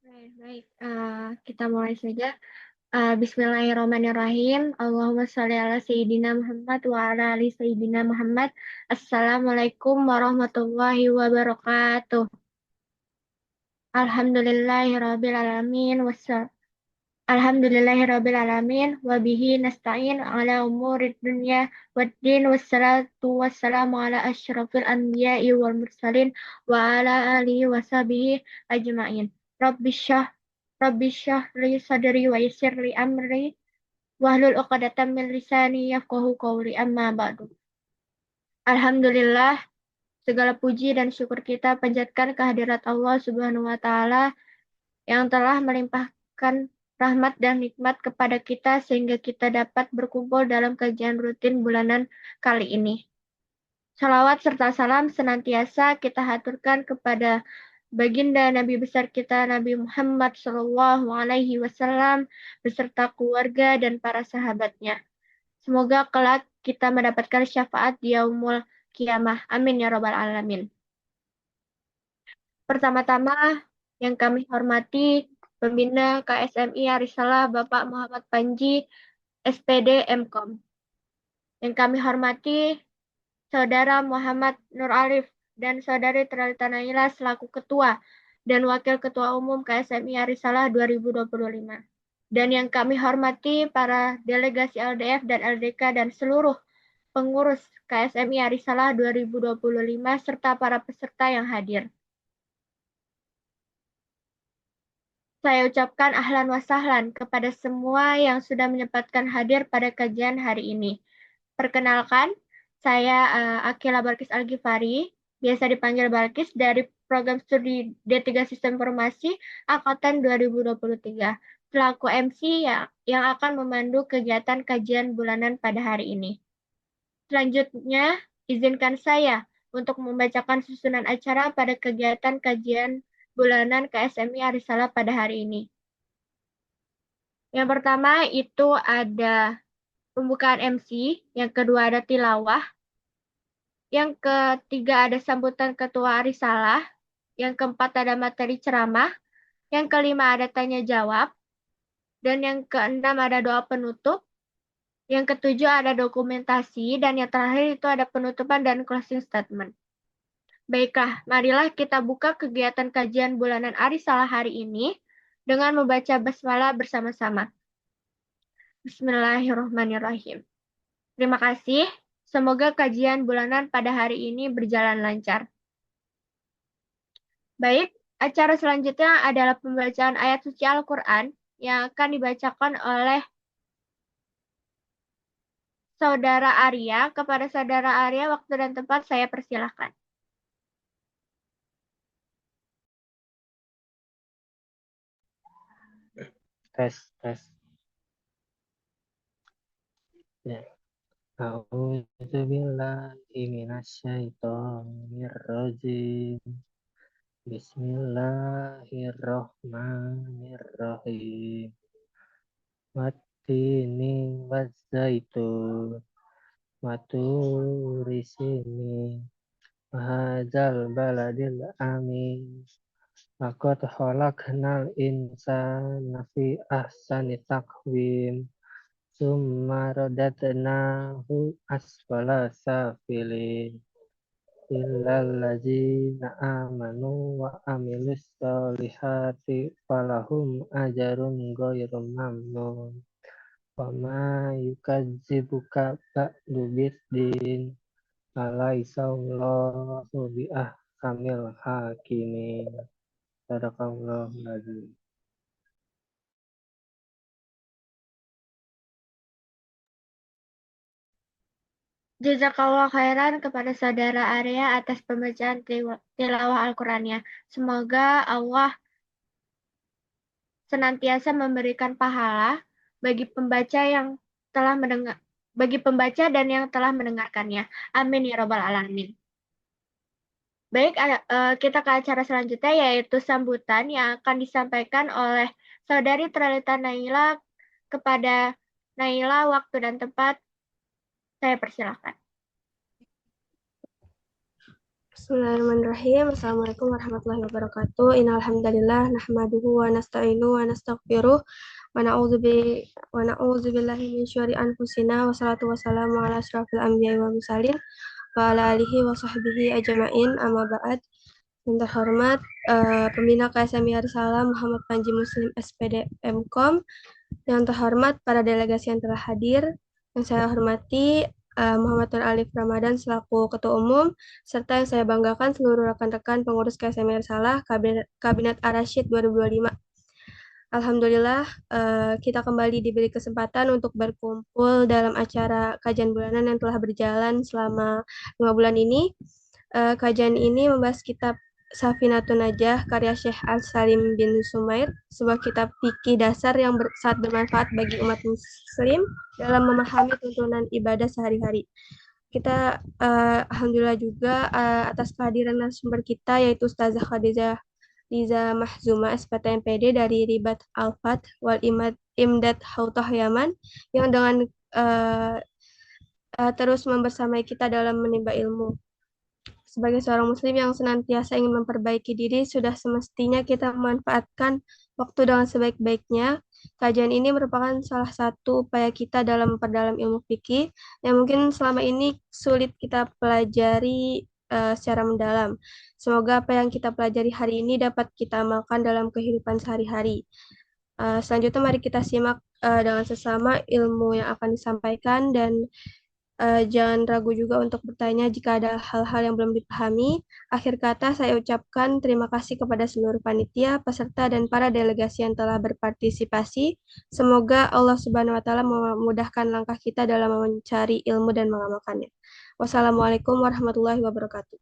Baik, kita mulai saja. Bismillahirrahmanirrahim. Allahumma sholli ala Sayyidina Muhammad wa ala ali Sayyidina Muhammad. Assalamualaikum warahmatullahi wabarakatuh. Alhamdulillahirabbil alamin Alhamdulillahirabbil alamin wa bihi nasta'in ala umurid dunya waddin wassalatu wassalamu ala asyrafil anbiya'i wal mursalin wa ala alihi wa sahbihi ajma'in. Rabbi syrah li sadri wa yassir li amri wahlul 'uqdatam min lisani yafqahu qawli amma ba'du. Alhamdulillah, segala puji dan syukur kita panjatkan kehadirat Allah Subhanahu wa taala yang telah melimpahkan rahmat dan nikmat kepada kita sehingga kita dapat berkumpul dalam kajian rutin bulanan kali ini. Salawat serta salam senantiasa kita haturkan kepada baginda Nabi besar kita Nabi Muhammad SAW beserta keluarga dan para sahabatnya. Semoga kelak kita mendapatkan syafaat di yaumul kiamah. Amin ya robbal alamin. Pertama-tama yang kami hormati Pembina KSMI Arisalah Bapak Muhammad Panji, SPD MKOM. Yang kami hormati Saudara Muhammad Nur Arif dan Saudari Tralita Naila selaku Ketua dan Wakil Ketua Umum KSMI Arisalah 2025. Dan yang kami hormati para delegasi LDF dan LDK dan seluruh pengurus KSMI Arisalah 2025 serta para peserta yang hadir. Saya ucapkan ahlan wa sahlan kepada semua yang sudah menyempatkan hadir pada kajian hari ini. Perkenalkan, saya Akila Balkis Al-Ghifari, biasa dipanggil Balkis dari Program Studi D3 Sistem Informasi Angkatan 2023, selaku MC yang akan memandu kegiatan kajian bulanan pada hari ini. Selanjutnya, izinkan saya untuk membacakan susunan acara pada kegiatan kajian bulanan KSMI Arisalah pada hari ini. Yang pertama itu ada pembukaan MC, yang kedua ada tilawah, yang ketiga ada sambutan Ketua Arisalah, yang keempat ada materi ceramah, yang kelima ada tanya jawab, dan yang keenam ada doa penutup, yang ketujuh ada dokumentasi, dan yang terakhir itu ada penutupan dan closing statement. Baiklah, marilah kita buka kegiatan kajian bulanan Arisalah hari ini dengan membaca basmalah bersama-sama. Bismillahirrahmanirrahim. Terima kasih. Semoga kajian bulanan pada hari ini berjalan lancar. Baik, acara selanjutnya adalah pembacaan ayat suci Al-Quran yang akan dibacakan oleh Saudara Arya. Kepada Saudara Arya, waktu dan tempat saya persilahkan. Tes. Ya. A'udzubillahi minasyaitonirrajim. Bismillahirrahmanirrahim. Wattini wazzaitun. Waturi sini. Wahadzal baladil amin. Laqad khalaqnal insana fi ahsani taqwim. Summa radatnahu asfala safilin. Illal ladzina amanu wa amilus solihati falahum ajarun ghairu mamnun. Wa ma yukadzibuka ba'du biddin. Alaihissallahu bi ahkamil hakimin. Sadaqallahul azim. Jazakallah khairan kepada Saudara Arya atas pembacaan tilawah Al-Qurannya. Semoga Allah senantiasa memberikan pahala bagi pembaca dan yang telah mendengarkannya. Amin ya robbal alamin. Baik, kita ke acara selanjutnya yaitu sambutan yang akan disampaikan oleh Saudari Tralita Naila. Kepada Naila, waktu dan tempat saya persilahkan. Bismillahirrahmanirrahim. Assalamualaikum warahmatullahi wabarakatuh. Innalhamdalillah nahmaduhu wa nasta'inu wa nastaghfiruh wa na'udzu billahi min syururi anfusina wa salatu wassalamu ala asyrafil anbiya'i wa mursalin wa ala alihi wa sahbihi ajma'in amma ba'd. Yang terhormat Pembina KSMI Risalah Muhammad Panji Muslim SPD Mkom, yang terhormat para delegasi yang telah hadir, yang saya hormati Muhammad Nur Alif Ramadan selaku Ketua Umum, serta yang saya banggakan seluruh rekan-rekan pengurus KSMI Risalah Kabinet Ar-Rasyid 2025. Alhamdulillah, kita kembali diberi kesempatan untuk berkumpul dalam acara kajian bulanan yang telah berjalan selama 5 bulan ini. Kajian ini membahas kitab Safinatun Najah karya Syekh Al-Salim bin Sumair, sebuah kitab fikih dasar yang sangat bermanfaat bagi umat muslim dalam memahami tuntunan ibadah sehari-hari. Kita alhamdulillah juga atas kehadiran narasumber kita, yaitu Ustazah Khadijah Liza Mahzuma SPT MPD dari Ribat Al-Fat wal Imdad Hautah Yaman, yang dengan terus membersamai kita dalam menimba ilmu. Sebagai seorang muslim yang senantiasa ingin memperbaiki diri, sudah semestinya kita memanfaatkan waktu dengan sebaik-baiknya. Kajian ini merupakan salah satu upaya kita dalam memperdalam ilmu fikih yang mungkin selama ini sulit kita pelajari secara mendalam. Semoga apa yang kita pelajari hari ini dapat kita amalkan dalam kehidupan sehari-hari. Selanjutnya mari kita simak dengan sesama ilmu yang akan disampaikan, dan jangan ragu juga untuk bertanya jika ada hal-hal yang belum dipahami. Akhir kata, saya ucapkan terima kasih kepada seluruh panitia, peserta, dan para delegasi yang telah berpartisipasi. Semoga Allah Subhanahu wa Ta'ala memudahkan langkah kita dalam mencari ilmu dan mengamalkannya. Wassalamualaikum warahmatullahi wabarakatuh.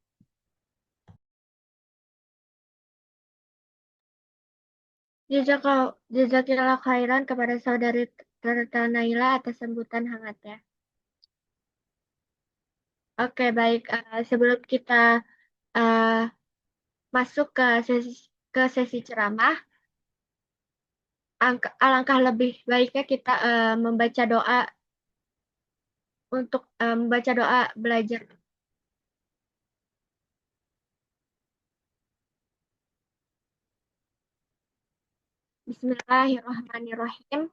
Jazakillah khairan kepada saudari Tirta Naila atas sambutan hangatnya. Oke, baik. Sebelum kita uh, masuk ke sesi ceramah, alangkah lebih baiknya kita membaca doa untuk membaca doa belajar. Bismillahirrahmanirrahim.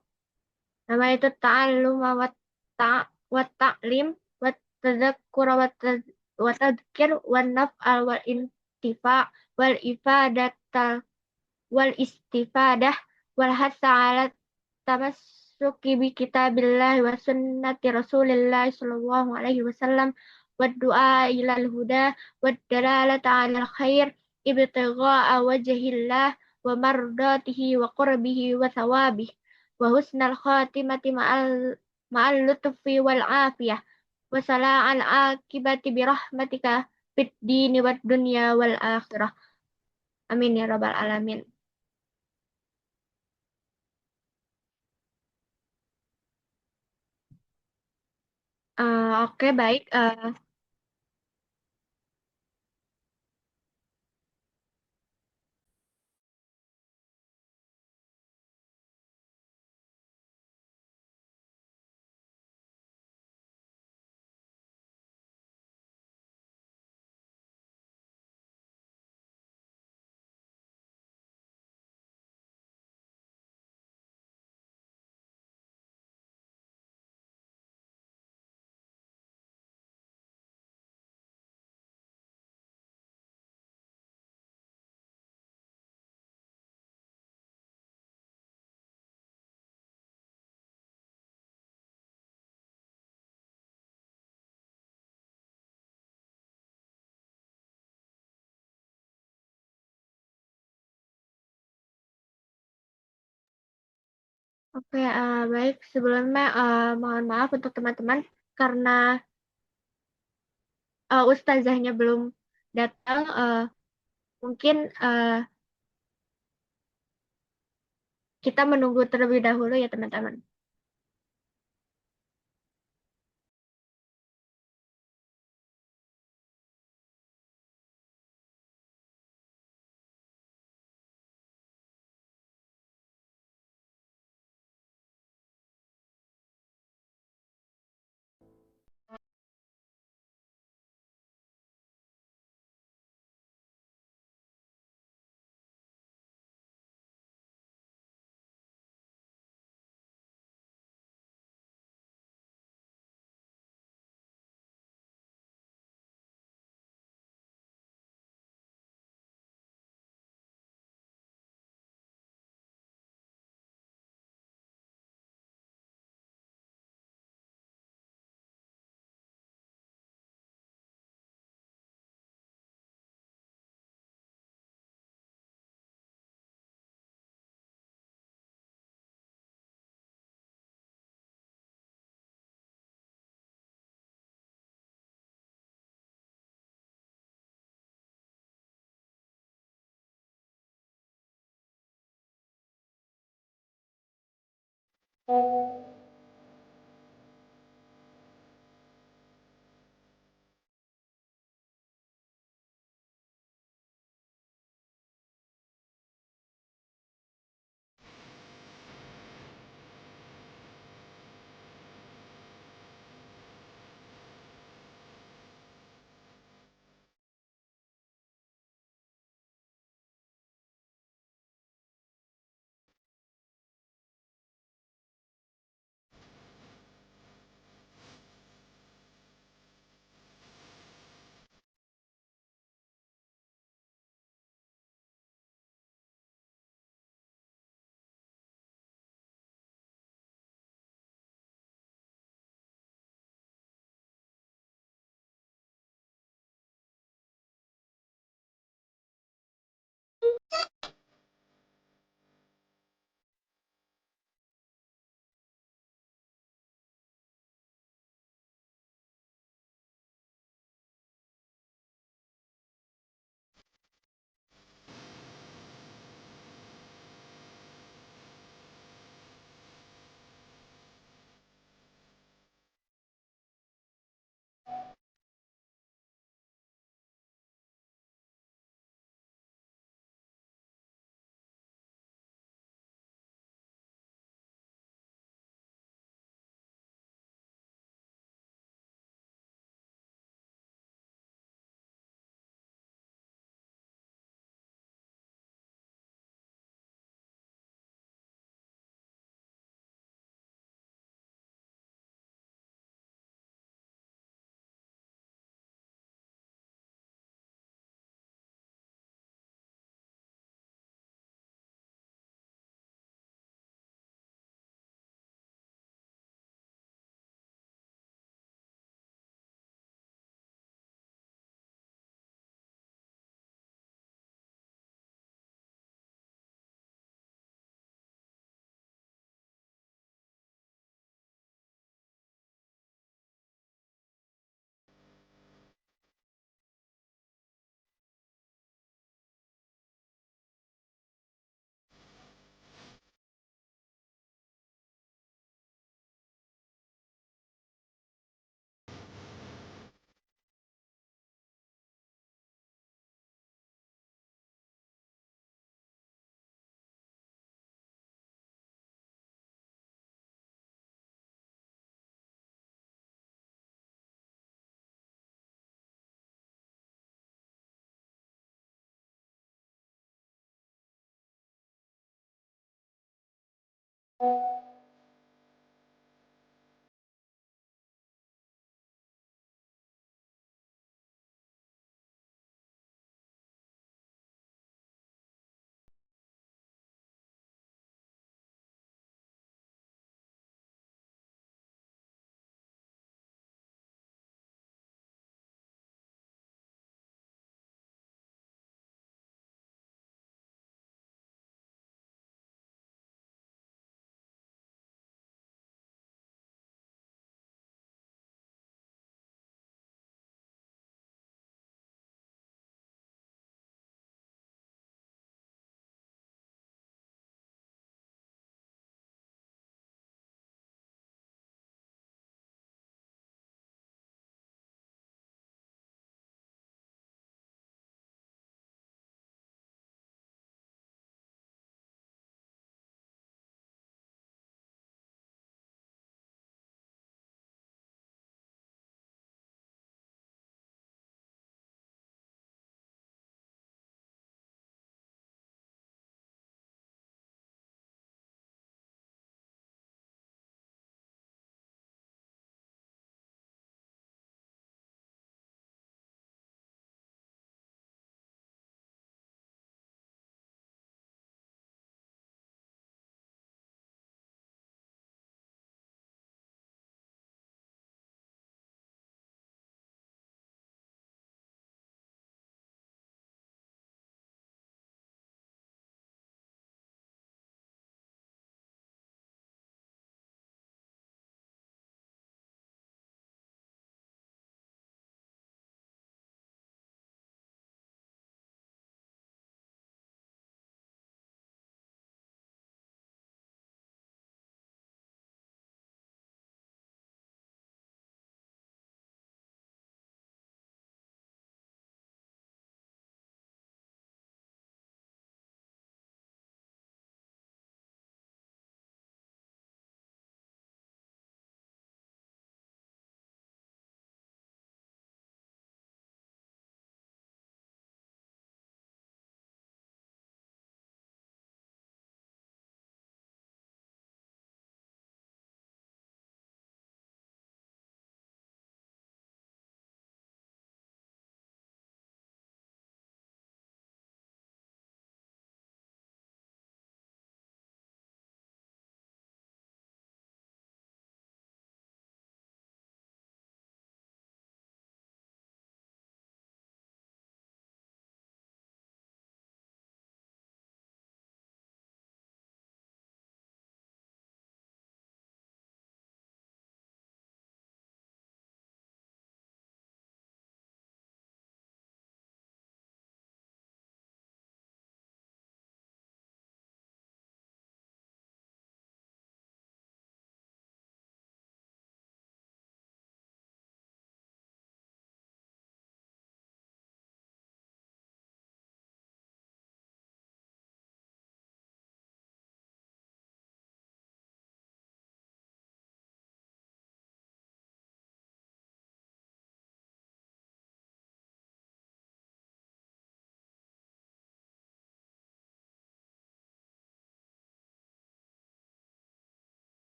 Nama itu ta'allum wa ta'lim wa tadzakkura wa tadhkir wa naf'al wal intifa' wal ifadata wal istifadah wal hasa ala tamassuki bi kitabillah wa sunnati rasulillah sallallahu alaihi wasallam wa du'a ilal huda wa dalalata ala khair ibtigha'a wajhillah wa mardatihi wa qurbihi wa thawabih wa husnal khatimati ma'al lutfi wal afiyah wa sala'al akibati birahmatika fid dini wad dunya wal akhirah. Amin ya rabbal alamin. Oke, baik. Oke, baik. Sebelumnya mohon maaf untuk teman-teman karena ustazahnya belum datang. Mungkin kita menunggu terlebih dahulu ya teman-teman.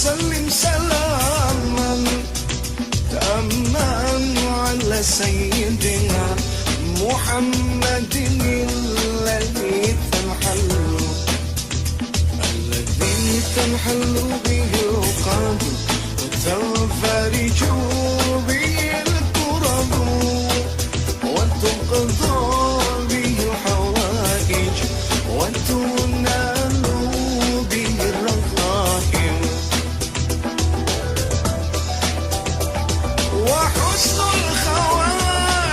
وسلم سلاما تاما على سيدنا محمد الذي تنحل به العقد وتنفرج به الكرب وتقضى به الحوائج وتنال به الرغائب وحسن الخواتم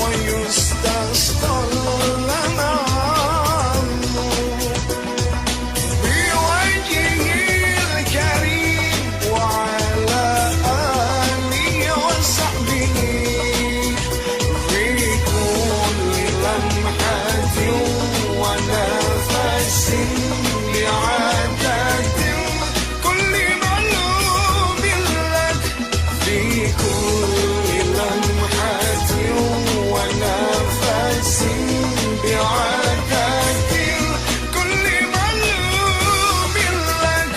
ويستسقى الغمام بوجهه الكريم وعلى آله وصحبه في كل لمحة ونفس بعدد كل معلوم لك في كل لمحة ونفس بعدد كل معلوم لك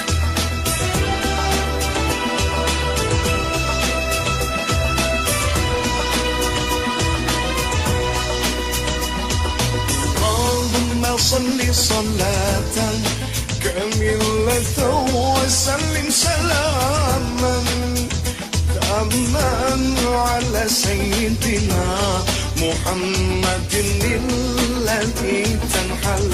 اللهم صل صلاة كاملة وسلم سلاما تاما على سيدنا محمد الذي تنحل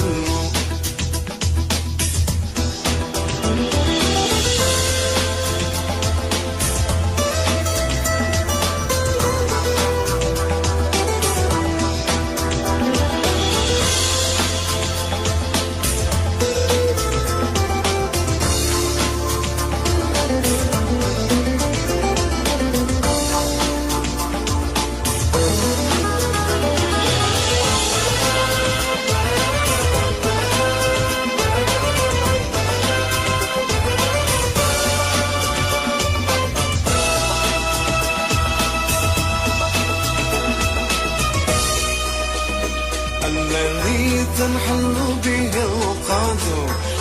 الذي تنحل به العقد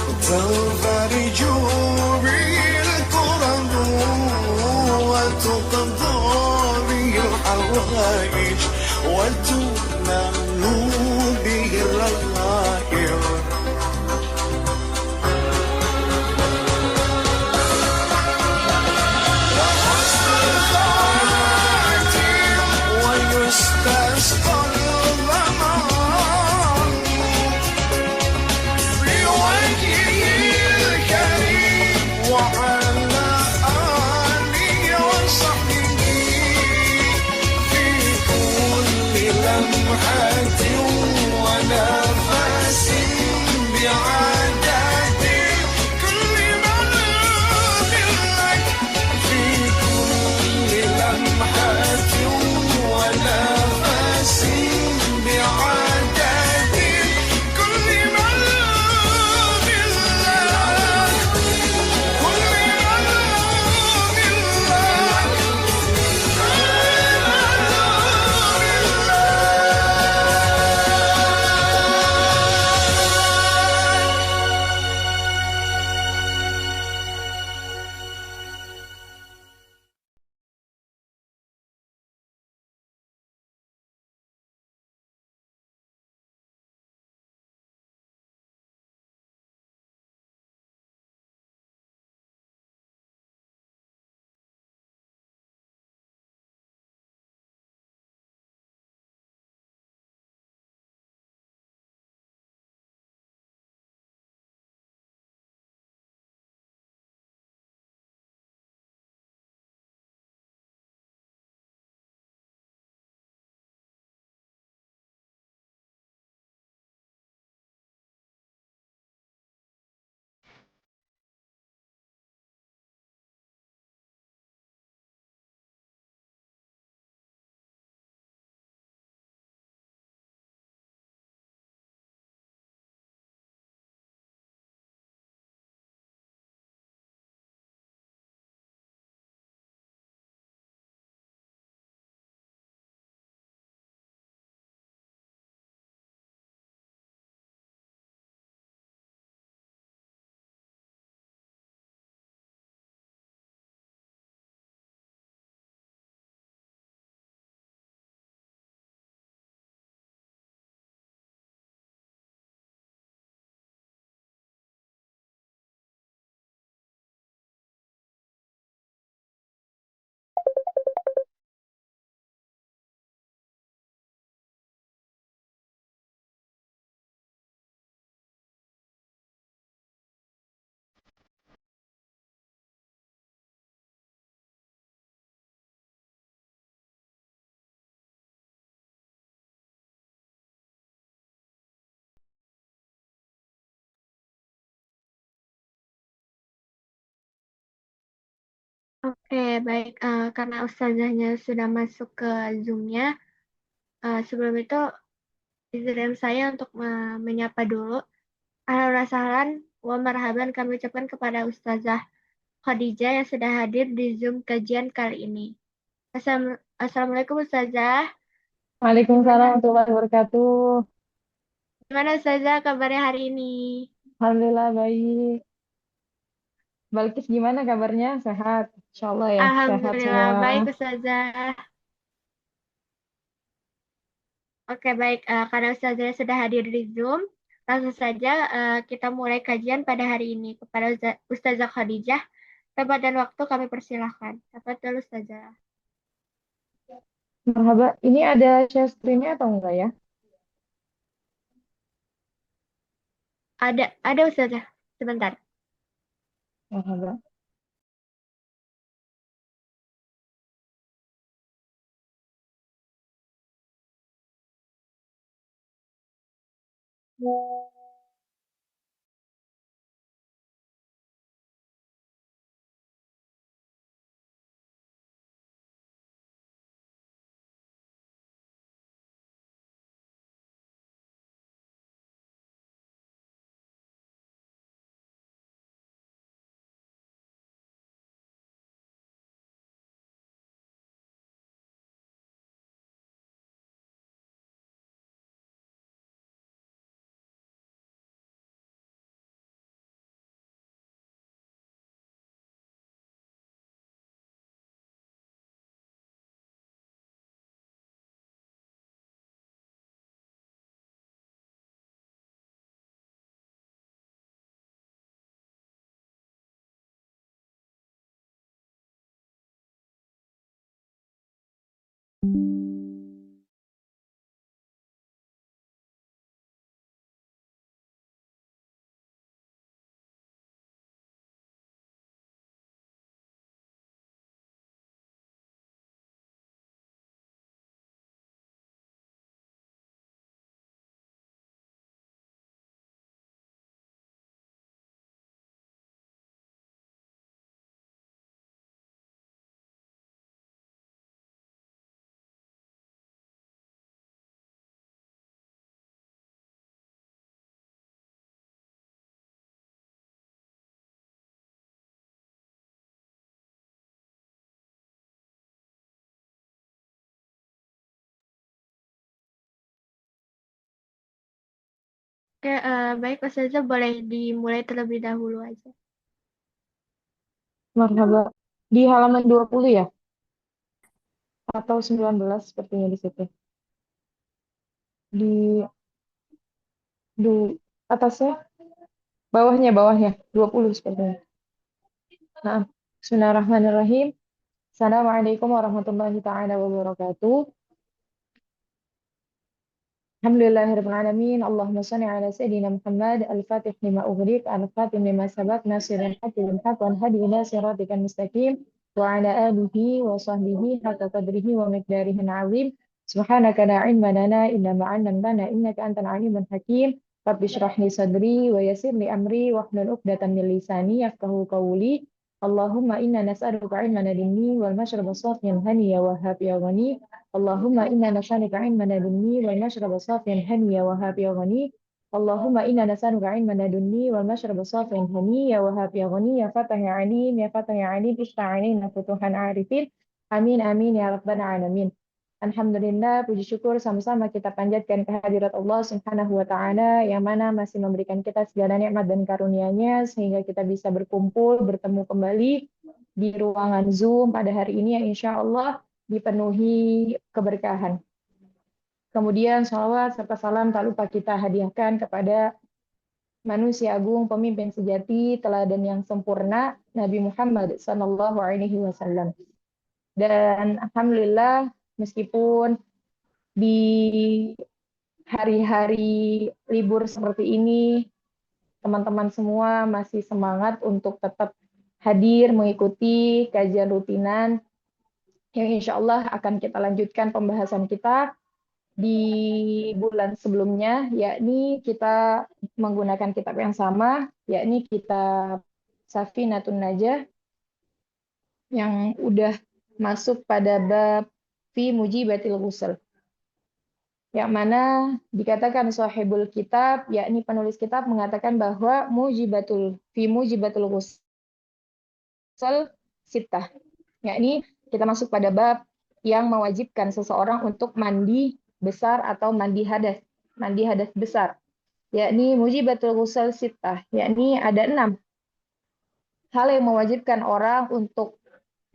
وتنفرج به الكرب وتقضى به الحوائج وتنال به الرغائب ويستسقى الغمام بوجهه الكريم وعلى آله وصحبه في كل لمحة ونفس بعدد كل معلوم لك في كل لمحة ونفس بعدد كل معلوم لك كل معلوم لك Oke, baik. Karena ustazahnya sudah masuk ke Zoom-nya, sebelum itu izinkan saya untuk menyapa dulu. Ahlan wa sahlan wa marhaban kami ucapkan kepada Ustazah Khadijah yang sudah hadir di Zoom kajian kali ini. Assalamualaikum Ustazah. Waalaikumsalam Gimana, warahmatullahi wabarakatuh. gimana Ustazah kabarnya hari ini? Alhamdulillah baik. Balkis gimana kabarnya? Sehat? Insya Allah ya, sehat Alhamdulillah semua. baik Ustazah. Oke, baik. Karena Ustazah sudah hadir di Zoom, langsung saja kita mulai kajian pada hari ini. Kepada Ustazah Khadijah, tempat dan waktu kami persilahkan. Tafadhol Ustazah. Marhaba. Ini ada share screen-nya atau enggak ya? Ada Ustazah. Sebentar. Marhaba. Oke, baik Ustazah boleh dimulai terlebih dahulu aja. Marhaba. Di halaman 20 ya? Atau 19 sepertinya di situ. Di, di atasnya? Bawahnya. 20 sepertinya. Nah, Bismillahirrahmanirrahim. Assalamualaikum warahmatullahi taala wabarakatuh. Alhamdulillahirrahmanirrahim. Allahumma salli ala Sayyidina Muhammad al-Fatih lima ughriq al-Fatih lima sabaq nasirul haqi wal haq wal hadi ila siratikal mustaqim wa ala alihi wa sahbihi hatta qadrihi wa miqdarihi azim. Subhanaka la ilma lana illa ma 'allamtana innaka antal alimul hakim. Rabbi shrah li sadri wa yassir li amri wa hlul 'uqdatam min lisani yafqahu qawli. Allahumma inna nas'aluka ilman ladunni wal mashraba safiyan haniya wa wahhab ya ghani. Allahumma inna nas'aluka ilman ladunni wal mashraba safiyan haniya wa wahhab ya ghani. Allahumma inna nas'aluka ilman ladunni wal mashraba safiyan haniya wa wahhab ya ghani ya fatah ya alim ya fatah ya alim ista'inina futuhan arifin. Amin amin ya rabbal alamin. Alhamdulillah, puji syukur sama-sama kita panjatkan kehadirat Allah Subhanahu wa taala yang mana masih memberikan kita segala nikmat dan karunia-Nya sehingga kita bisa berkumpul, bertemu kembali di ruangan Zoom pada hari ini yang insya Allah dipenuhi keberkahan. Kemudian salawat serta salam tak lupa kita hadiahkan kepada manusia agung, pemimpin sejati, teladan yang sempurna, Nabi Muhammad Sallallahu Alaihi Wasallam. Dan alhamdulillah, meskipun di hari-hari libur seperti ini, teman-teman semua masih semangat untuk tetap hadir mengikuti kajian rutinan yang insya Allah akan kita lanjutkan pembahasan kita di bulan sebelumnya, yakni kita menggunakan kitab yang sama, yakni kitab Safinatun Najah yang udah masuk pada bab fi mujibatil ghusl. Yang mana dikatakan sahibul kitab, yakni penulis kitab mengatakan bahwa fi mujibatul ghusl sittah. Yakni kita masuk pada bab yang mewajibkan seseorang untuk mandi besar atau mandi hadas besar. Yakni mujibatul ghusl sittah, yakni ada 6 hal yang mewajibkan orang untuk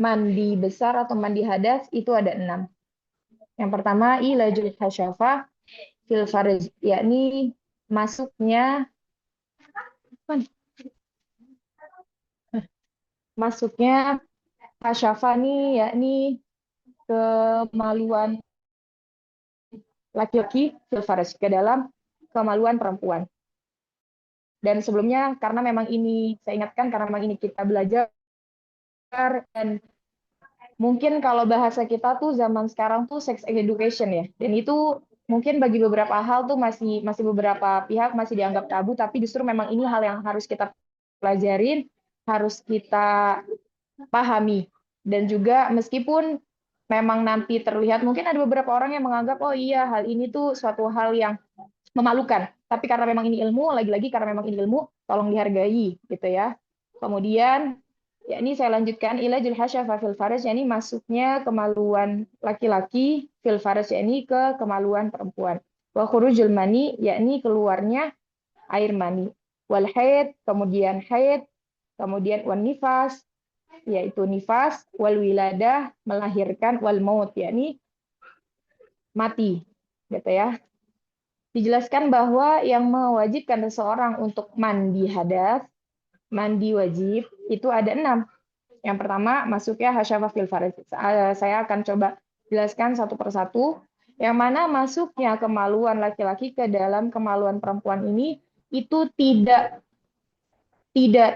mandi besar atau mandi hadas, itu ada 6. Yang pertama, ilajul hasyafah fil farj, yakni masuknya hasyafah nih, yakni kemaluan laki-laki fil farj, ke dalam kemaluan perempuan. Dan sebelumnya, karena memang ini, saya ingatkan, karena memang ini kita belajar, dan mungkin kalau bahasa kita tuh zaman sekarang tuh sex education ya, dan itu mungkin bagi beberapa hal tuh masih beberapa pihak masih dianggap tabu, tapi justru memang ini hal yang harus kita pelajarin, harus kita pahami. Dan juga meskipun memang nanti terlihat, mungkin ada beberapa orang yang menganggap, oh iya hal ini tuh suatu hal yang memalukan, tapi karena memang ini ilmu, lagi-lagi karena memang ini ilmu, tolong dihargai gitu ya. Kemudian ya ini saya lanjutkan, ilajul hasyafah fil farj, yakni masuknya kemaluan laki-laki fil farj, yakni ke kemaluan perempuan. Wa khurujul mani, yakni keluarnya air mani. Wal haid, kemudian haid, kemudian wan nifas, yaitu nifas, wal wiladah, melahirkan, wal maut, yakni mati gitu ya. Dijelaskan bahwa yang mewajibkan seseorang untuk mandi hadas, mandi wajib, itu ada 6. Yang pertama, masuknya hasyafah fil farj. Saya akan coba jelaskan satu persatu. Yang mana masuknya kemaluan laki-laki ke dalam kemaluan perempuan ini, itu tidak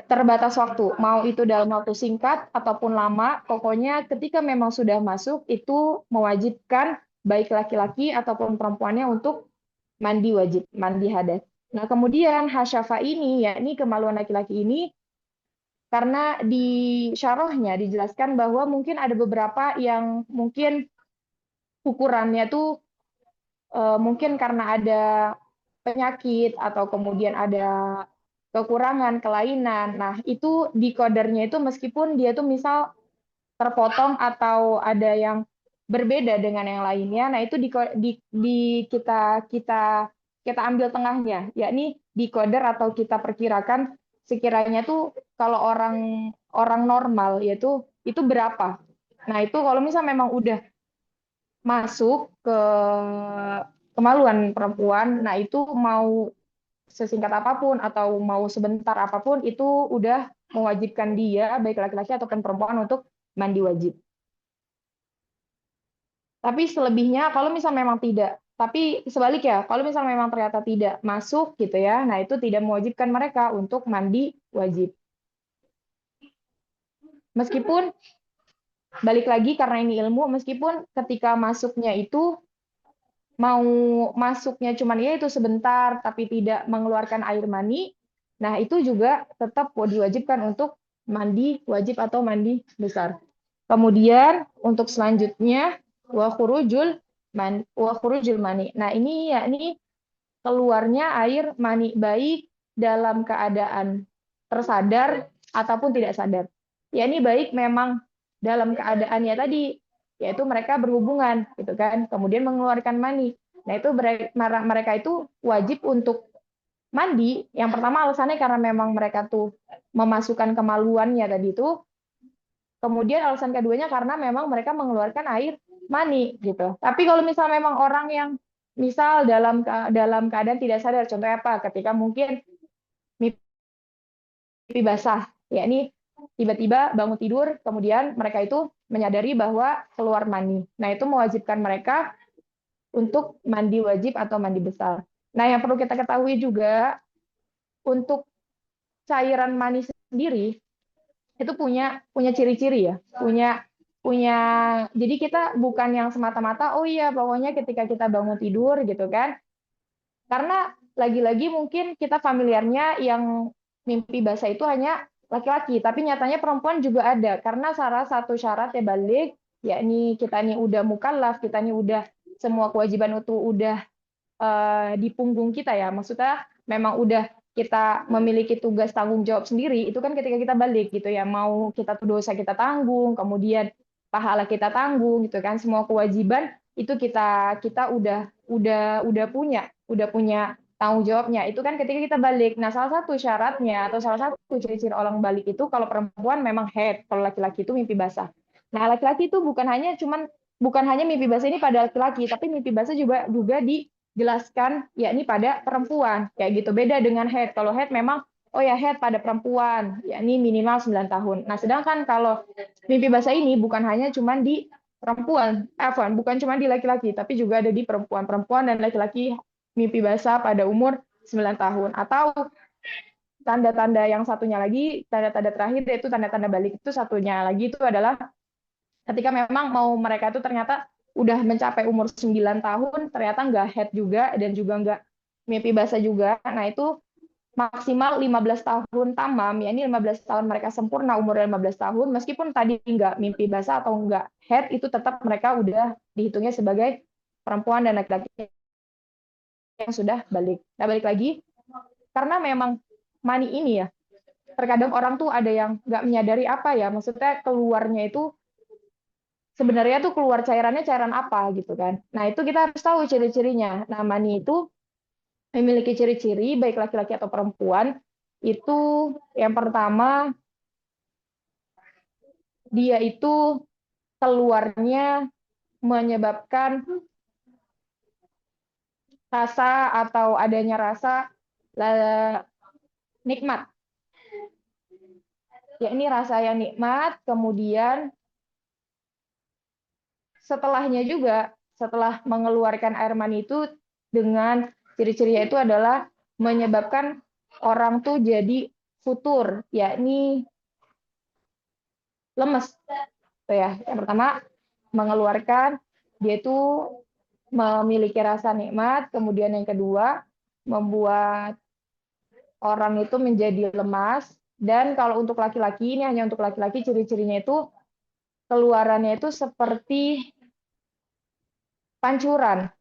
terbatas waktu. Mau itu dalam waktu singkat ataupun lama, pokoknya ketika memang sudah masuk, itu mewajibkan baik laki-laki ataupun perempuannya untuk mandi wajib, mandi hadas. Nah, kemudian hasyafa ini, yakni kemaluan laki-laki ini, karena di syarahnya dijelaskan bahwa mungkin ada beberapa yang mungkin ukurannya tuh mungkin karena ada penyakit atau kemudian ada kekurangan, kelainan. Nah, itu di kodernya itu meskipun dia tuh misal terpotong atau ada yang berbeda dengan yang lainnya. Nah, itu kita ambil tengahnya, yakni decoder atau kita perkirakan sekiranya tuh kalau orang normal yaitu itu berapa. Nah, itu kalau misal memang udah masuk ke kemaluan perempuan, nah itu mau sesingkat apapun atau mau sebentar apapun itu udah mewajibkan dia baik laki-laki ataupun perempuan untuk mandi wajib. Tapi selebihnya kalau misal memang tidak, tapi sebaliknya kalau misal memang ternyata tidak masuk gitu ya, nah itu tidak mewajibkan mereka untuk mandi wajib. Meskipun balik lagi karena ini ilmu, meskipun ketika masuknya itu mau masuknya cuman ya itu sebentar tapi tidak mengeluarkan air mani, nah itu juga tetap diwajibkan untuk mandi wajib atau mandi besar. Kemudian untuk selanjutnya wa khurujul mani. Nah, ini yakni keluarnya air mani baik dalam keadaan tersadar ataupun tidak sadar. Ya ini baik memang dalam keadaannya tadi yaitu mereka berhubungan gitu kan, kemudian mengeluarkan mani. Nah, itu mereka itu wajib untuk mandi. Yang pertama alasannya karena memang mereka tuh memasukkan kemaluannya tadi itu. Kemudian alasan keduanya karena memang mereka mengeluarkan air mani gitu. Tapi kalau misal memang orang yang misal dalam keadaan tidak sadar, contohnya apa? Ketika mungkin mimpi basah, yakni tiba-tiba bangun tidur, kemudian mereka itu menyadari bahwa keluar mani. Nah, itu mewajibkan mereka untuk mandi wajib atau mandi besar. Nah, yang perlu kita ketahui juga untuk cairan mani sendiri itu punya ciri-ciri ya, punya jadi kita bukan yang semata-mata oh iya pokoknya ketika kita bangun tidur gitu kan, karena lagi-lagi mungkin kita familiarnya yang mimpi basah itu hanya laki-laki, tapi nyatanya perempuan juga ada karena salah satu syaratnya balik, yakni kita ini udah mukallaf, kita ini udah semua kewajiban itu udah di punggung kita ya. Maksudnya memang udah kita memiliki tugas tanggung jawab sendiri, itu kan ketika kita balik gitu ya, mau kita tuh dosa kita tanggung, kemudian pahala kita tanggung gitu kan, semua kewajiban itu kita udah punya tanggung jawabnya. Itu kan ketika kita balik. Nah, salah satu syaratnya atau salah satu ciri-ciri orang balik itu kalau perempuan memang head, kalau laki-laki itu mimpi basah. Nah, laki-laki itu bukan hanya mimpi basah ini pada laki-laki, tapi mimpi basah juga dijelaskan yakni pada perempuan. Kayak gitu. Beda dengan head. Kalau head memang oh ya head pada perempuan, yakni minimal 9 tahun. Nah, sedangkan kalau mimpi basah ini bukan hanya cuman di perempuan, bukan cuma di laki-laki, tapi juga ada di perempuan dan laki-laki mimpi basah pada umur 9 tahun. Atau tanda-tanda yang satunya lagi, tanda-tanda terakhir yaitu tanda-tanda balik itu satunya lagi itu adalah ketika memang mau mereka itu ternyata udah mencapai umur 9 tahun, ternyata nggak head juga dan juga nggak mimpi basah juga. Nah, itu maksimal 15 tahun tamam, ya ini 15 tahun mereka sempurna umur 15 tahun, meskipun tadi nggak mimpi basah atau nggak head, itu tetap mereka udah dihitungnya sebagai perempuan dan laki-laki yang sudah balik. Nah, balik lagi, karena memang mani ini ya, terkadang orang tuh ada yang nggak menyadari apa ya, maksudnya keluarnya itu sebenarnya tuh keluar cairan apa gitu kan. Nah, itu kita harus tahu ciri-cirinya. Nah, mani itu memiliki ciri-ciri baik laki-laki atau perempuan. Itu yang pertama, dia itu keluarnya menyebabkan rasa atau adanya rasa nikmat. Ya, ini rasa yang nikmat, kemudian setelahnya juga, setelah mengeluarkan air mani itu dengan ciri-cirinya itu adalah menyebabkan orang tuh jadi futur, yakni lemes. Tuh ya, yang pertama mengeluarkan dia itu memiliki rasa nikmat, kemudian yang kedua membuat orang itu menjadi lemas, dan kalau untuk laki-laki ini hanya untuk laki-laki ciri-cirinya itu keluarannya itu seperti pancuran.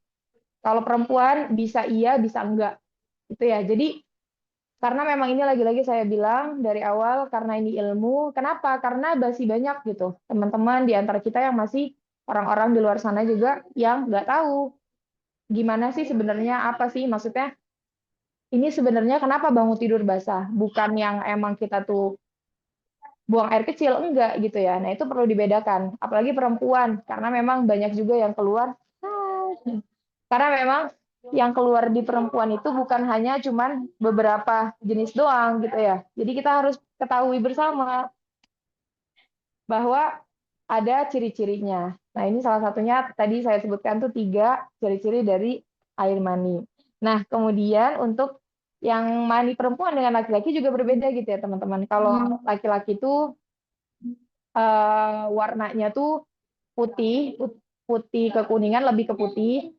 Kalau perempuan bisa iya, bisa enggak. Itu ya. Jadi karena memang ini lagi-lagi saya bilang dari awal karena ini ilmu. Kenapa? Karena masih banyak gitu teman-teman di antara kita yang masih orang-orang di luar sana juga yang nggak tahu gimana sih sebenarnya apa sih maksudnya ini sebenarnya kenapa bangun tidur basah? Bukan yang emang kita tuh buang air kecil, enggak gitu ya. Nah, itu perlu dibedakan. Apalagi perempuan, karena memang banyak juga yang keluar. Karena memang yang keluar di perempuan itu bukan hanya cuman beberapa jenis doang gitu ya. Jadi kita harus ketahui bersama bahwa ada ciri-cirinya. Nah, ini salah satunya tadi saya sebutkan tuh 3 ciri-ciri dari air mani. Nah, kemudian untuk yang mani perempuan dengan laki-laki juga berbeda gitu ya, teman-teman. Kalau laki-laki itu warnanya tuh putih, putih kekuningan, lebih ke putih.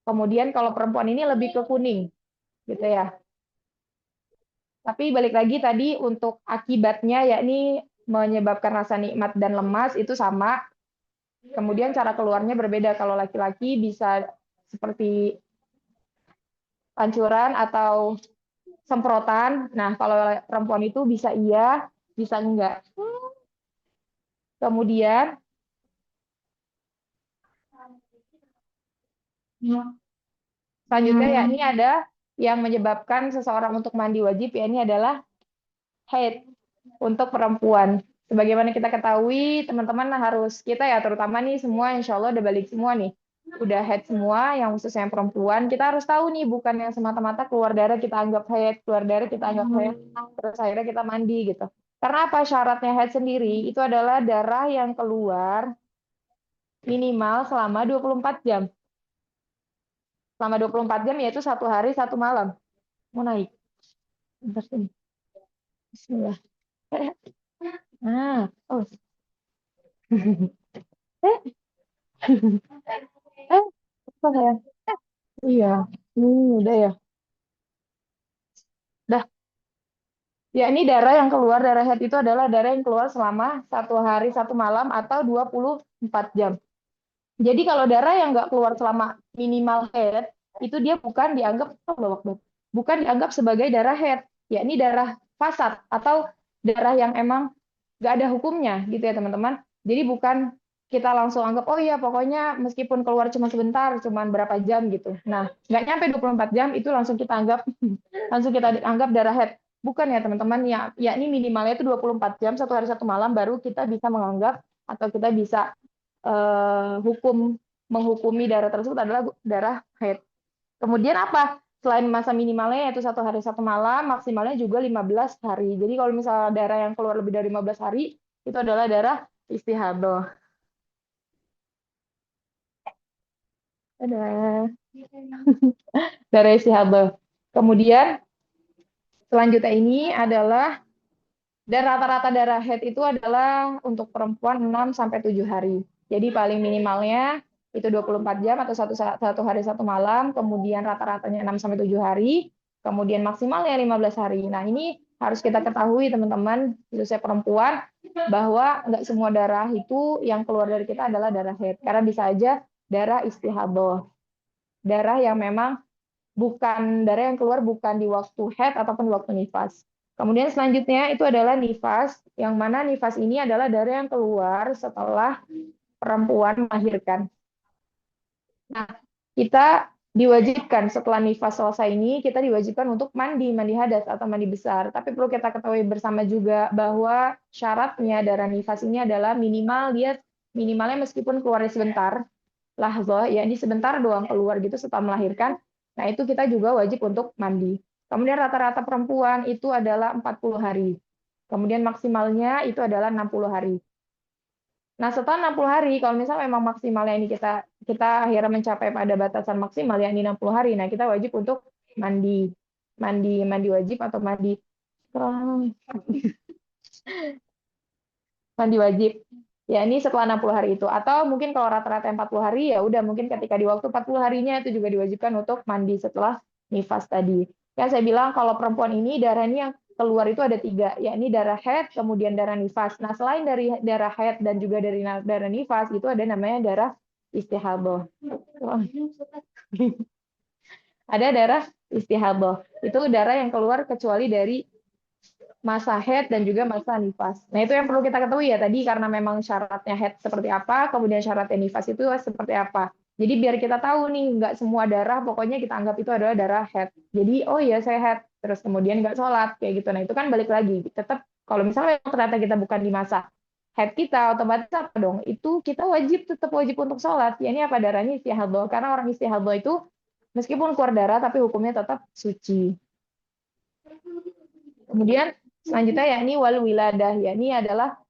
Kemudian kalau perempuan ini lebih ke kuning, gitu ya. Tapi balik lagi tadi untuk akibatnya yakni menyebabkan rasa nikmat dan lemas itu sama. Kemudian cara keluarnya berbeda. Kalau laki-laki bisa seperti pancuran atau semprotan. Nah, kalau perempuan itu bisa iya, bisa enggak. Kemudian selanjutnya yakni ada yang menyebabkan seseorang untuk mandi wajib, yakni adalah haid untuk perempuan. Sebagaimana kita ketahui, teman-teman harus kita ya, terutama nih semua, insya Allah udah balik semua nih. Udah haid semua, yang khusus yang perempuan. Kita harus tahu nih, bukan yang semata-mata keluar darah kita anggap haid, keluar darah kita anggap haid, terus akhirnya kita mandi gitu. Karena apa syaratnya haid sendiri? Itu adalah darah yang keluar minimal selama 24 jam. Selama 24 jam yaitu 1 hari 1 malam. Mau naik. Bentar sini. Bismillah. Oh. Eh, apa sayang? Iya. Udah ya. Dah. Yakni darah yang keluar, darah haid itu adalah darah yang keluar selama 1 hari 1 malam atau 24 jam. Jadi kalau darah yang nggak keluar selama minimal haid, itu dia bukan dianggap sebagai darah haid, yakni darah fasad atau darah yang emang nggak ada hukumnya gitu ya teman-teman. Jadi bukan kita langsung anggap, oh iya pokoknya meskipun keluar cuma sebentar, cuma berapa jam gitu. Nah, nggak nyampe 24 jam itu langsung kita anggap darah haid. Bukan ya teman-teman, yakni minimalnya itu 24 jam, 1 hari 1 malam baru kita bisa menganggap atau kita bisa menghukumi darah tersebut adalah darah haid. Kemudian apa? Selain masa minimalnya yaitu 1 hari 1 malam, maksimalnya juga 15 hari. Jadi kalau misalnya darah yang keluar lebih dari 15 hari, itu adalah darah istihadah. Ada darah istihadah. Kemudian selanjutnya ini adalah dan rata-rata darah haid itu adalah untuk perempuan 6 sampai 7 hari. Jadi paling minimalnya itu 24 jam atau 1 hari 1 malam, kemudian rata-ratanya 6 sampai 7 hari, kemudian maksimalnya 15 hari. Nah, ini harus kita ketahui teman-teman, khususnya perempuan, bahwa nggak semua darah itu yang keluar dari kita adalah darah haid. Karena bisa aja darah istihadah. Darah yang memang darah yang keluar bukan di waktu haid ataupun di waktu nifas. Kemudian selanjutnya itu adalah nifas, yang mana nifas ini adalah darah yang keluar setelah perempuan melahirkan. Nah, kita diwajibkan setelah nifas selesai ini, kita diwajibkan untuk mandi hadas atau mandi besar. Tapi perlu kita ketahui bersama juga bahwa syaratnya darah nifas ini adalah minimalnya meskipun keluarnya sebentar, lahzah, ya ini sebentar doang keluar gitu setelah melahirkan. Nah, itu kita juga wajib untuk mandi. Kemudian rata-rata perempuan itu adalah 40 hari. Kemudian maksimalnya itu adalah 60 hari. Nah, setelah 60 hari, kalau misalnya memang maksimalnya ini kita akhirnya mencapai pada batasan maksimal yakni 60 hari, nah kita wajib untuk mandi. Mandi wajib atau mandi wajib. Ya, ini setelah 60 hari itu. Atau mungkin kalau rata-rata 40 hari, ya udah mungkin ketika di waktu 40 harinya itu juga diwajibkan untuk mandi setelah nifas tadi. Ya, saya bilang kalau perempuan ini darahnya yang keluar itu ada 3, yakni darah haid, kemudian darah nifas. Nah, selain dari darah haid dan juga dari darah nifas, itu ada namanya darah istihadah. Ada darah istihadah. Itu darah yang keluar kecuali dari masa haid dan juga masa nifas. Nah, itu yang perlu kita ketahui ya tadi, karena memang syaratnya haid seperti apa, kemudian syaratnya nifas itu seperti apa. Jadi biar kita tahu nih, nggak semua darah pokoknya kita anggap itu adalah darah haid. Jadi, oh iya saya haid, terus kemudian nggak sholat, kayak gitu. Nah, itu kan balik lagi. Tetap, kalau misalnya ternyata kita bukan di masa haid kita, otomatis apa dong? Itu kita tetap wajib untuk sholat. Ya, ini apa darahnya istihadah. Karena orang istihadah itu, meskipun keluar darah, tapi hukumnya tetap suci. Kemudian selanjutnya yakni wal wiladah, yakni adalah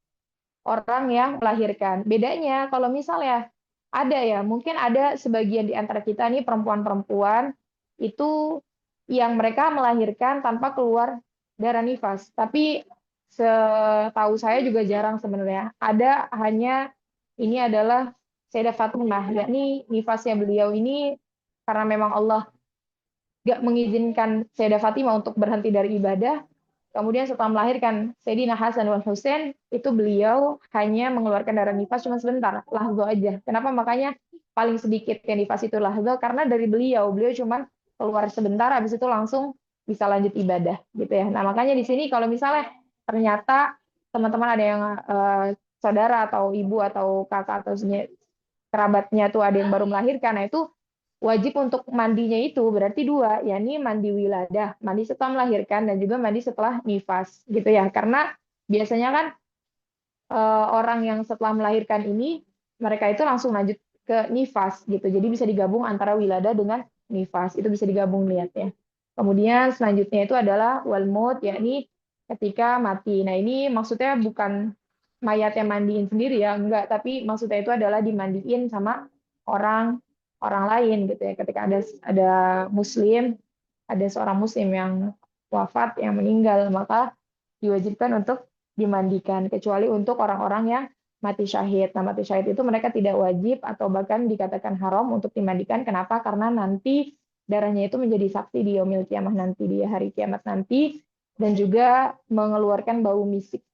orang yang melahirkan. Bedanya kalau misalnya ada ya, mungkin ada sebagian di antara kita nih perempuan-perempuan itu yang mereka melahirkan tanpa keluar darah nifas. Tapi setahu saya juga jarang sebenarnya. Ada hanya ini adalah Sayyidah Fatimah, yakni nifasnya beliau ini karena memang Allah gak mengizinkan Sayyidah Fatimah untuk berhenti dari ibadah. Kemudian setelah melahirkan Sayyidina Hasan dan Husain, itu beliau hanya mengeluarkan darah nifas cuma sebentar, lahzo aja. Kenapa? Makanya paling sedikit yang nifas itu lahzo, karena dari beliau cuma keluar sebentar, habis itu langsung bisa lanjut ibadah, gitu ya. Nah, makanya di sini kalau misalnya ternyata teman-teman ada yang saudara atau ibu atau kakak atau kerabatnya tuh ada yang baru melahirkan, nah itu wajib untuk mandinya itu berarti 2, yakni mandi wiladah, mandi setelah melahirkan dan juga mandi setelah nifas, gitu ya. Karena biasanya kan orang yang setelah melahirkan ini mereka itu langsung lanjut ke nifas, gitu. Jadi bisa digabung antara wiladah dengan nifas, itu bisa digabung lihatnya. Kemudian selanjutnya itu adalah wal maut, yakni ketika mati. Nah, ini maksudnya bukan mayat yang mandiin sendiri ya, enggak, tapi maksudnya itu adalah dimandiin sama orang lain gitu ya. Ketika ada muslim, ada seorang muslim yang wafat, yang meninggal, maka diwajibkan untuk dimandikan, kecuali untuk orang-orang yang mati syahid. Nah, mati syahid itu mereka tidak wajib atau bahkan dikatakan haram untuk dimandikan. Kenapa? Karena nanti darahnya itu menjadi saksi di yaumil kiamah nanti, di hari kiamat nanti, dan juga mengeluarkan bau misik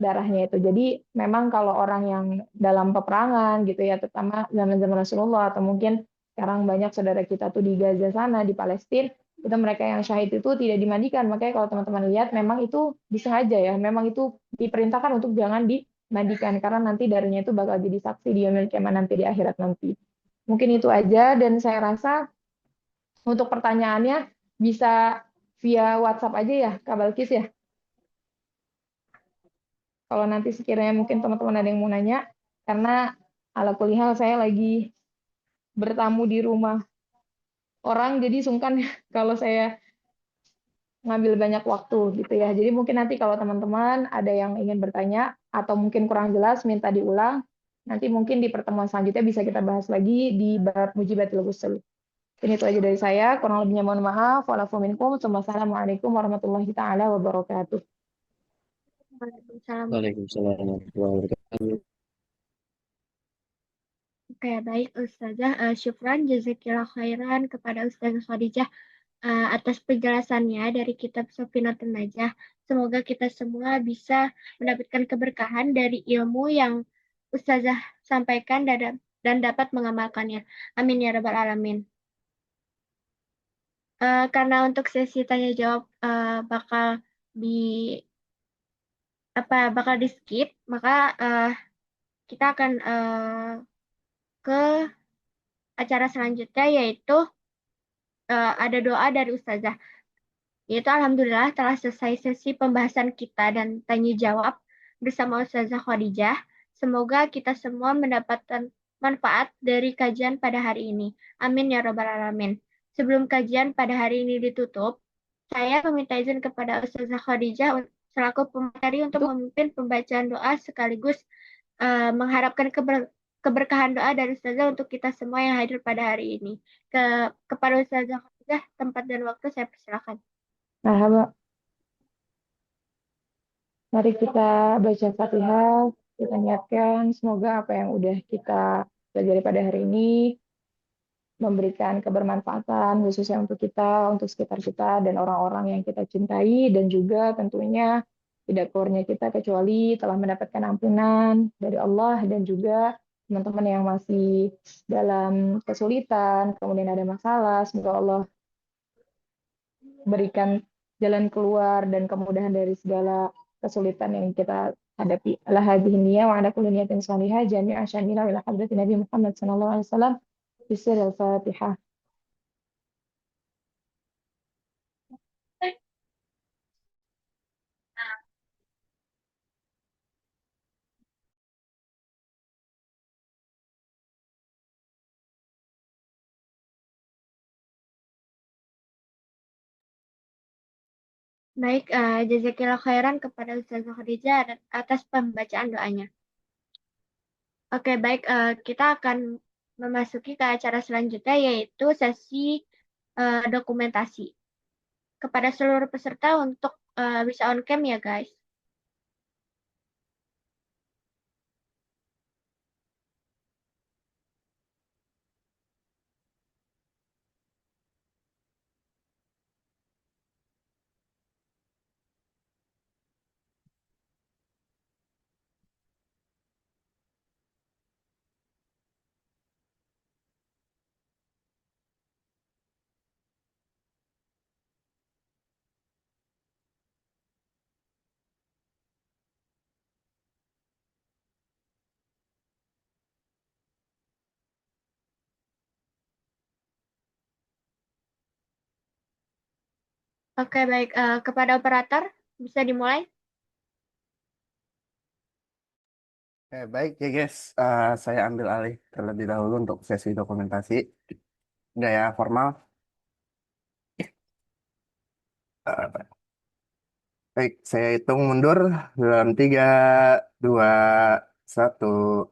darahnya itu. Jadi memang kalau orang yang dalam peperangan gitu ya, terutama zaman-zaman Rasulullah atau mungkin sekarang banyak saudara kita tuh di Gaza sana, di Palestina, itu mereka yang syahid itu tidak dimandikan. Makanya kalau teman-teman lihat memang itu disengaja ya, memang itu diperintahkan untuk jangan dimandikan karena nanti darahnya itu bakal jadi saksi di yaumil kiamat nanti di akhirat nanti. Mungkin itu aja dan saya rasa untuk pertanyaannya bisa via WhatsApp aja ya, Kak Balkis ya. Kalau nanti sekiranya mungkin teman-teman ada yang mau nanya, karena ala kulihal saya lagi bertamu di rumah orang, jadi sungkan kalau saya ngambil banyak waktu gitu ya. Jadi mungkin nanti kalau teman-teman ada yang ingin bertanya atau mungkin kurang jelas minta diulang, nanti mungkin di pertemuan selanjutnya bisa kita bahas lagi di bab mujibatil ghusl. Ini itu aja dari saya. Kurang lebihnya mohon maaf. Wassalamualaikum warahmatullahi taala wabarakatuh. Waalaikumsalam. Waalaikumsalam warahmatullahi wabarakatuh. Oke, baik Ustazah. Syukran jazakillah khairan kepada Ustazah Khadijah atas penjelasannya dari kitab Safinatul Najah. Semoga kita semua bisa mendapatkan keberkahan dari ilmu yang Ustazah sampaikan dan dapat mengamalkannya. Amin ya rabbal alamin. Karena untuk sesi tanya jawab di bakal di skip, maka kita akan ke acara selanjutnya yaitu ada doa dari Ustazah. Yaitu Alhamdulillah telah selesai sesi pembahasan kita dan tanya jawab bersama Ustazah Khadijah. Semoga kita semua mendapatkan manfaat dari kajian pada hari ini. Amin ya rabbal alamin. Sebelum kajian pada hari ini ditutup, saya meminta izin kepada Ustazah Khadijah selaku pemateri untuk memimpin pembacaan doa sekaligus mengharapkan keberkahan doa dari Ustazah untuk kita semua yang hadir pada hari ini. Kepada Ustazah Khadijah, tempat dan waktu saya persilakan. Nah, mari kita baca Fatihah, kita niatkan semoga apa yang udah kita pelajari pada hari ini memberikan kebermanfaatan khususnya untuk kita, untuk sekitar kita dan orang-orang yang kita cintai dan juga tentunya tidak keluarnya kita kecuali telah mendapatkan ampunan dari Allah dan juga teman-teman yang masih dalam kesulitan, kemudian ada masalah, semoga Allah berikan jalan keluar dan kemudahan dari segala kesulitan yang kita hadapi. Ala hadhihi niyyah wa ala kulli niyatin shalihah jami'a syamila ila hadratin Nabi Muhammad sallallahu alaihi wasallam. Bisir al-Fatihah. Baik, jazakillah khairan kepada Ustazah Khadijah atas pembacaan doanya. Oke, baik, kita akan memasuki ke acara selanjutnya yaitu sesi dokumentasi. Kepada seluruh peserta untuk bisa on cam ya guys. Oke, baik, kepada operator bisa dimulai. Baik ya guys, saya ambil alih terlebih dahulu untuk sesi dokumentasi gaya formal. Baik, saya hitung mundur dalam 3, 2, 1.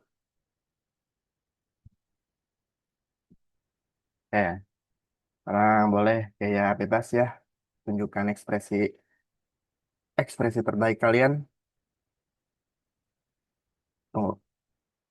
Orang boleh gaya bebas ya, tunjukkan ekspresi ekspresi terbaik kalian. Tunggu.